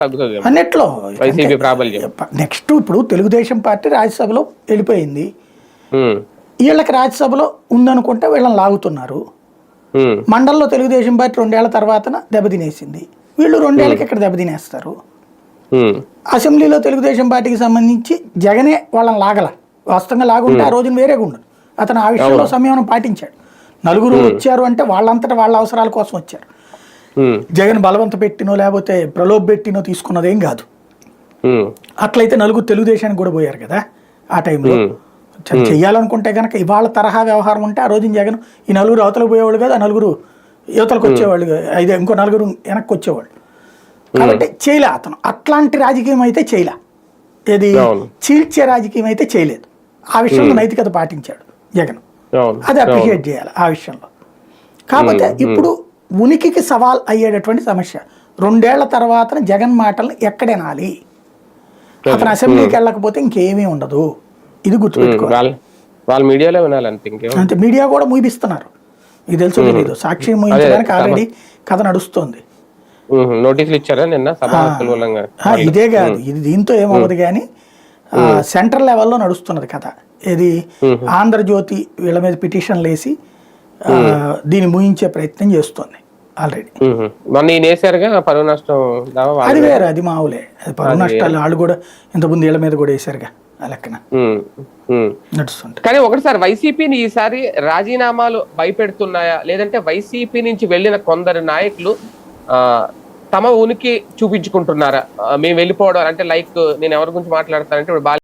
తగ్గుతుంది అన్నిట్లో వైసీపీ ప్రాబల్యం. నెక్స్ట్ ఇప్పుడు తెలుగుదేశం పార్టీ రాజ్యసభలో వెళ్ళిపోయింది, వీళ్ళకి రాజ్యసభలో ఉందనుకుంటే వీళ్ళని లాగుతున్నారు. మండలంలో తెలుగుదేశం పార్టీ 2 ఏళ్ల తర్వాత దెబ్బతినేసింది, వీళ్ళు 2 ఏళ్ళకి ఇక్కడ దెబ్బతినేస్తారు. అసెంబ్లీలో తెలుగుదేశం పార్టీకి సంబంధించి జగనే వాళ్ళని లాగల, వాస్తవంగా లాగుంటే ఆ రోజున వేరేగా ఉండదు. అతను ఆ విషయంలో సంయమనం పాటించాడు. నలుగురు వచ్చారు అంటే వాళ్ళంతటా వాళ్ళ అవసరాల కోసం వచ్చారు. జగన్ బలవంత పెట్టినో లేకపోతే ప్రలోభ పెట్టినో తీసుకున్నదేం కాదు. అట్లయితే నలుగురు తెలుగుదేశానికి కూడా పోయారు కదా ఆ టైంలో. చెయ్యాలనుకుంటే కనుక ఇవాళ తరహా వ్యవహారం ఉంటే ఆ రోజున జగన్ ఈ నలుగురు అవతలకు పోయేవాళ్ళు కాదు, ఆ నలుగురు యువతలకు వచ్చేవాళ్ళు, అయితే ఇంకో నలుగురు వెనక్కి వచ్చేవాళ్ళు. కాబట్టి చేయలే అతను. అట్లాంటి రాజకీయం అయితే చేయలే, ఏది చీల్చే రాజకీయం అయితే చేయలేదు. ఆ విషయంలో నైతికత పాటించాడు జగన్, అది అప్రిషియేట్ చేయాలి ఆ విషయంలో. కాకపోతే ఇప్పుడు ఉనికికి సవాల్ అయ్యేటటువంటి సమస్య 2 ఏళ్ల తర్వాత జగన్ మాటలను ఎక్కడేనాలి. అతను అసెంబ్లీకి వెళ్ళకపోతే ఇంకేమీ ఉండదు, ఇది గుర్తుపెట్టుకోవాలి. వాళ్ళు మీడియాలో వినాలంటే అంతే, మీడియా కూడా మూపిస్తున్నారు, ఇది తెలుసు తెలీదు. సాక్షి మూయించడానికి ఆల్రెడీ కథ నడుస్తోంది. నోటీసులు ఇచ్చారా నిన్న? ఇదే కాదు, ఇది దీంతో ఏమవ్వదు కానీ సెంట్రల్ లెవెల్లో నడుస్తున్నది కథ. ఇది ఆంధ్రజ్యోతి వీళ్ళ మీద పిటిషన్లు వేసి దీన్ని ముయించే ప్రయత్నం చేస్తుంది ఆల్రెడీ. పరువు నష్టం అది వేరే, అది మామూలే. అది పరువు నష్టాలు వాళ్ళు కూడా ఇంతకుముందు వీళ్ళ మీద కూడా వేసారుగా, ఆ లెక్కన నడుస్తుంటాయి. కానీ ఒకటిసారి వైసీపీని ఈసారి రాజీనామాలు భయపెడుతున్నాయా, లేదంటే వైసీపీ నుంచి వెళ్ళిన కొందరు నాయకులు తమ ఉనికి చూపించుకుంటున్నారా? మేము వెళ్ళిపోవడం అంటే, లైక్ నేను ఎవరి గురించి మాట్లాడతానంటే ఇప్పుడు